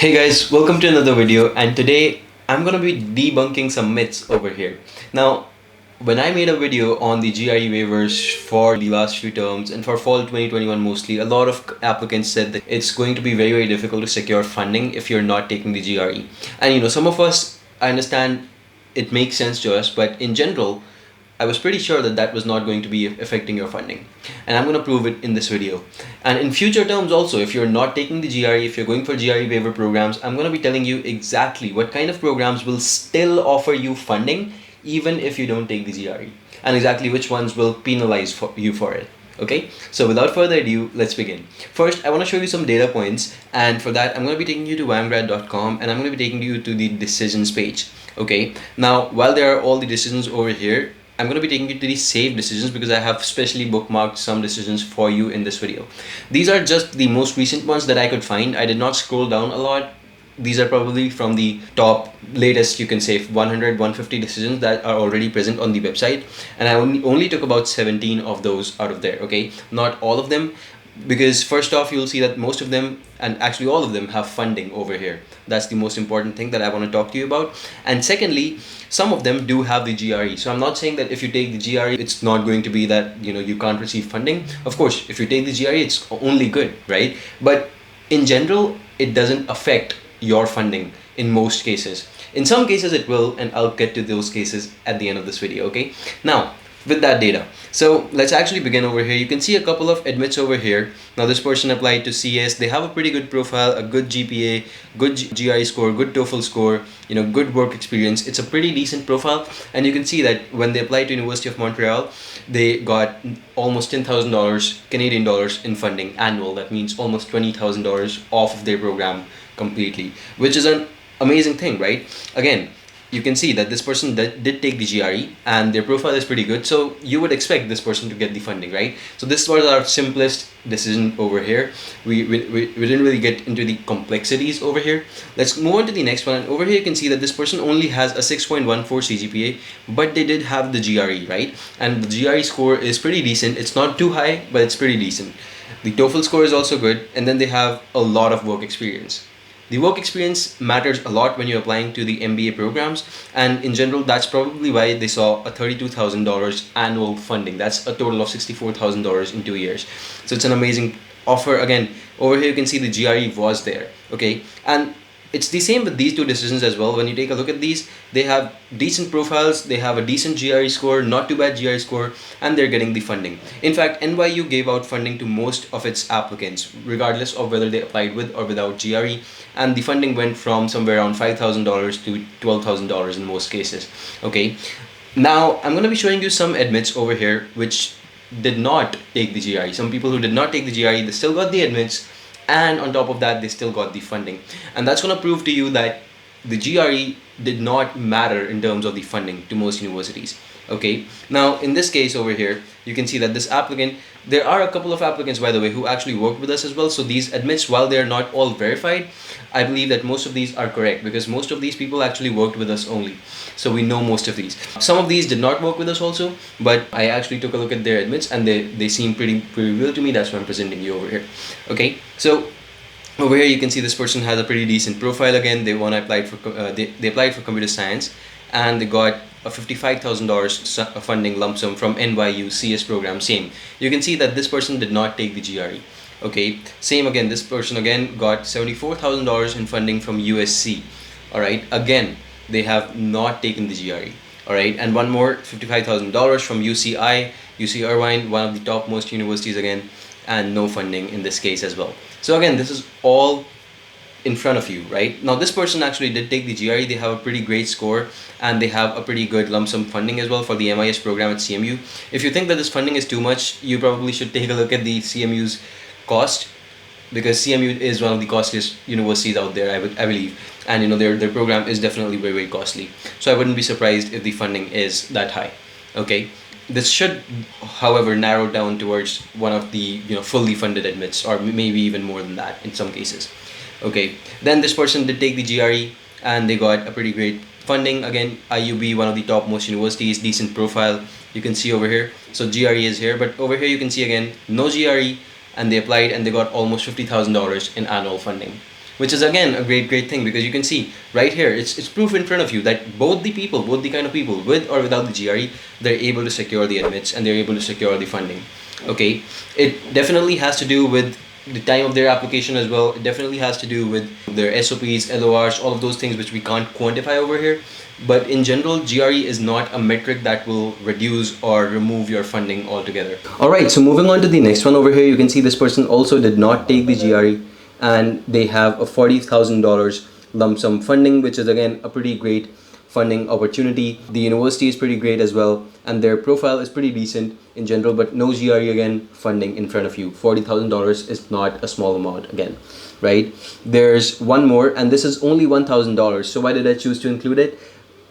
Hey guys, welcome to another video, and today I'm gonna be debunking some myths over here. Now, when I made a video on the GRE waivers for the last few terms and for fall 2021 mostly, a lot of applicants said that it's going to be very difficult to secure funding if you're not taking the GRE. And some of us, I understand it makes sense to us, but in general, I was pretty sure that that was not going to be affecting your funding, and I'm going to prove it in this video. And in future terms also, if you're not taking the GRE, if you're going for GRE waiver programs, I'm going to be telling you exactly what kind of programs will still offer you funding even if you don't take the GRE, and exactly which ones will penalize you for it. Okay, so without further ado, let's begin. First, I want to show you some data points, and for that I'm going to be taking you to YMGrad.com, and I'm going to be taking you to the decisions page. Okay, now while there are all the decisions over here, I'm going to be taking you to the saved decisions because I have specially bookmarked some decisions for you in this video. These are just the most recent ones that I could find. I did not scroll down a lot. These are probably from the top latest, you can say, 100, 150 decisions that are already present on the website. And I only took about 17 of those out of there, okay? Not all of them, because first off, you'll see that most of them, and actually all of them, have funding over here. That's the most important thing that I want to talk to you about. And secondly, some of them do have the GRE. So I'm not saying that if you take the GRE, it's not going to be that you can't receive funding. Of course, if you take the GRE, it's only good, right? But in general, it doesn't affect your funding in most cases. In some cases it will, and I'll get to those cases at the end of this video, okay? Now, with that data, so let's actually begin over here. You can see a couple of admits over here. Now this person applied to CS. They have a pretty good profile, a good GPA, good GRE score, good TOEFL score, good work experience. It's a pretty decent profile, and you can see that when they applied to University of Montreal, they got almost $10,000 Canadian dollars in funding annual. That means almost $20,000 off of their program completely, which is an amazing thing, right? Again, you can see that this person did take the GRE and their profile is pretty good, so you would expect this person to get the funding, right? So this was our simplest decision over here. We didn't really get into the complexities over here. Let's move on to the next one. And over here you can see that this person only has a 6.14 CGPA, but they did have the GRE, right? And the GRE score is pretty decent. It's not too high, but it's pretty decent. The TOEFL score is also good, and then they have a lot of work experience. The work experience matters a lot when you're applying to the MBA programs, and in general, that's probably why they saw a $32,000 annual funding. That's a total of $64,000 in 2 years. So it's an amazing offer. Again, over here you can see the GRE was there, okay? And it's the same with these two decisions as well. When you take a look at these, they have decent profiles, they have a decent GRE score, not too bad GRE score, and they're getting the funding. In fact, NYU gave out funding to most of its applicants, regardless of whether they applied with or without GRE, and the funding went from somewhere around $5,000 to $12,000 in most cases, okay? Now, I'm going to be showing you some admits over here which did not take the GRE. Some people who did not take the GRE, they still got the admits, and on top of that they still got the funding, and that's going to prove to you that the GRE did not matter in terms of the funding to most universities. Okay, now in this case over here you can see that this applicant, there are a couple of applicants, by the way, who actually worked with us as well. So these admits, while they're not all verified, I believe that most of these are correct because most of these people actually worked with us only, so we know most of these. Some of these did not work with us also, but I actually took a look at their admits and they seem pretty real to me. That's why I'm presenting you over here. Okay, so over here you can see this person has a pretty decent profile. Again, they applied for they applied for computer science, and they got a $55,000 funding lump sum from NYU CS program. Same, you can see that this person did not take the GRE. Okay, same again, this person again got $74,000 in funding from USC. All right, again they have not taken the GRE. All right, and one more $55,000 from UC Irvine, one of the top most universities again, and no funding in this case as well. So again, this is all in front of you, right? Now this person actually did take the GRE. They have a pretty great score, and they have a pretty good lump sum funding as well for the MIS program at CMU. If you think that this funding is too much, you probably should take a look at the CMU's cost, because CMU is one of the costliest universities out there, I believe, and their program is definitely very costly. So I wouldn't be surprised if the funding is that high. Okay, this should, however, narrow down towards one of the fully funded admits, or maybe even more than that in some cases. Okay, then this person did take the GRE and they got a pretty great funding. Again, IUB, one of the top most universities, decent profile, you can see over here. So GRE is here, but over here you can see again no GRE, and they applied and they got almost $50,000 in annual funding. which is again a great thing, because you can see right here, it's proof in front of you that both the kind of people with or without the GRE, they're able to secure the admits and they're able to secure the funding. Okay, it definitely has to do with the time of their application as well. It definitely has to do with their SOPs, LORs, all of those things which we can't quantify over here. But in general, GRE is not a metric that will reduce or remove your funding altogether. Alright, so moving on to the next one over here, you can see this person also did not take the GRE and they have a $40,000 lump sum funding, which is again a pretty great funding opportunity. The university is pretty great as well, and their profile is pretty decent in general, but no GRE again funding in front of you. $40,000 is not a small amount again, right? There's one more, and this is only $1,000. So why did I choose to include it?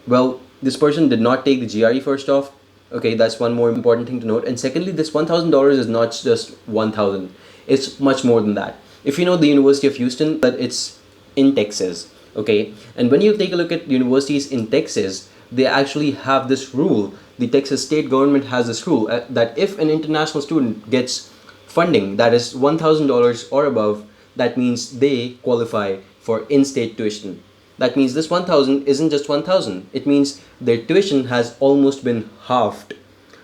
Well, this person did not take the GRE first off. Okay, that's one more important thing to note. And secondly, this $1,000 is not just 1,000. It's much more than that. If you know the University of Houston, that it's in Texas. Okay, and when you take a look at universities in Texas, they actually have this rule. The Texas state government has this rule that if an international student gets funding that is $1,000 or above, that means they qualify for in-state tuition. That means this 1,000 isn't just 1,000. It means their tuition has almost been halved.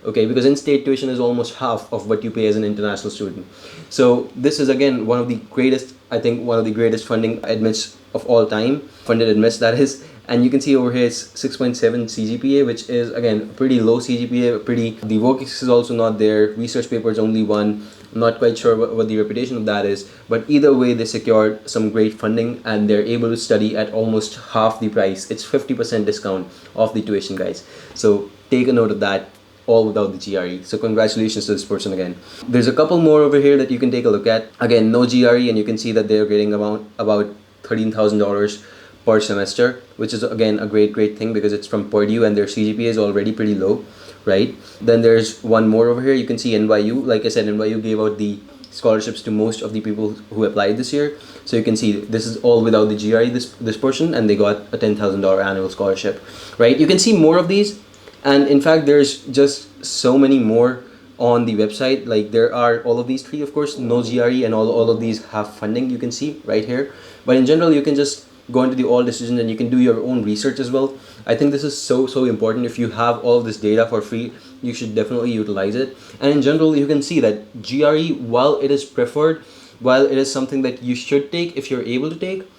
Okay, because in-state tuition is almost half of what you pay as an international student. So this is again one of the greatest, I think one of the greatest funding admits of all time, funded admits that is. And you can see over here it's 6.7 CGPA, which is again pretty low CGPA. The work is also not there. Research paper is only one. I'm not quite sure what the reputation of that is, but either way they secured some great funding and they're able to study at almost half the price. It's 50% discount off the tuition, guys. So take a note of that, all without the GRE. So congratulations to this person again. There's a couple more over here that you can take a look at. Again, no GRE, and you can see that they're getting about $13,000 per semester, which is again a great thing because it's from Purdue and their CGPA is already pretty low, right? Then there's one more over here. You can see NYU. Like I said, NYU gave out the scholarships to most of the people who applied this year. So you can see this is all without the GRE, this person, and they got a $10,000 annual scholarship, right? You can see more of these, and in fact there's just so many more on the website. Like there are all of these three, of course, no GRE, and all of these have funding, you can see right here. But in general, you can just go into the all decisions and you can do your own research as well. I think this is so important. If you have all of this data for free, you should definitely utilize it. And in general, you can see that GRE, while it is preferred, while it is something that you should take if you're able to take,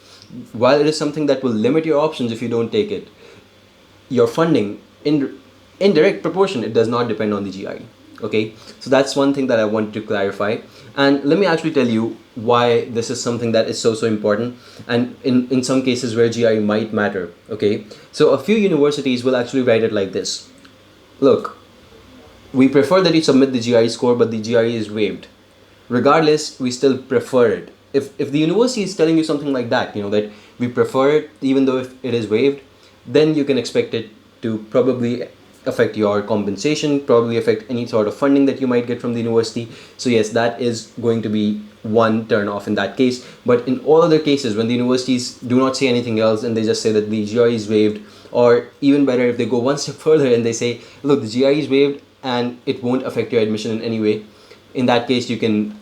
while it is something that will limit your options if you don't take it, your funding in direct proportion, it does not depend on the GRE. Okay, so that's one thing that I wanted to clarify. And let me actually tell you why this is something that is so important, and in some cases where GRE might matter. Okay, so a few universities will actually write it like this: look, we prefer that you submit the GRE score, but the GRE is waived. Regardless, we still prefer it. If the university is telling you something like that, you know, that we prefer it even though if it is waived, then you can expect it to probably affect your compensation, probably affect any sort of funding that you might get from the university. So yes, that is going to be one turn off in that case. But in all other cases, when the universities do not say anything else and they just say that the GRE is waived, or even better if they go one step further and they say, look, the GRE is waived and it won't affect your admission in any way, in that case you can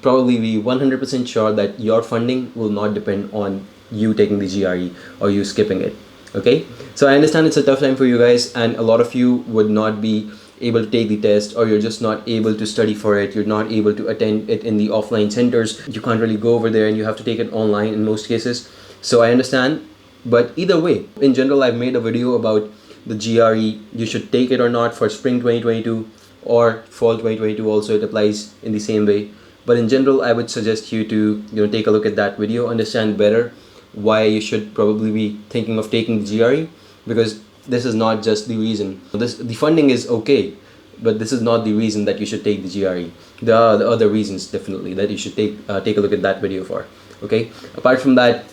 probably be 100% sure that your funding will not depend on you taking the GRE or you skipping it. Okay, so I understand it's a tough time for you guys, and a lot of you would not be able to take the test, or you're just not able to study for it. You're not able to attend it in the offline centers. You can't really go over there, and you have to take it online in most cases. So I understand, but either way, in general, I've made a video about the GRE. You should take it or not for spring 2022 or fall 2022 also. It applies in the same way. But in general, I would suggest you to take a look at that video, understand better why you should probably be thinking of taking the GRE, because this is not just the reason. The funding is okay, but this is not the reason that you should take the GRE. There are the other reasons definitely that you should take a look at that video for. Okay, apart from that,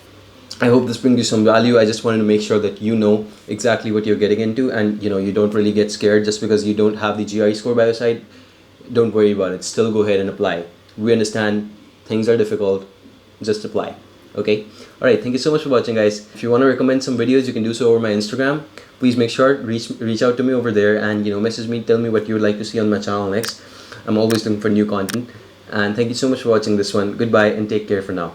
I hope this brings you some value. I just wanted to make sure that you know exactly what you're getting into, and you don't really get scared just because you don't have the GRE score by your side. Don't worry about it. Still go ahead and apply. We understand things are difficult. Just apply. Okay, alright, thank you so much for watching, guys. If you want to recommend some videos, you can do so over my Instagram. Please make sure reach out to me over there and message me, tell me what you would like to see on my channel next. I'm always looking for new content. And thank you so much for watching this one. Goodbye and take care for now.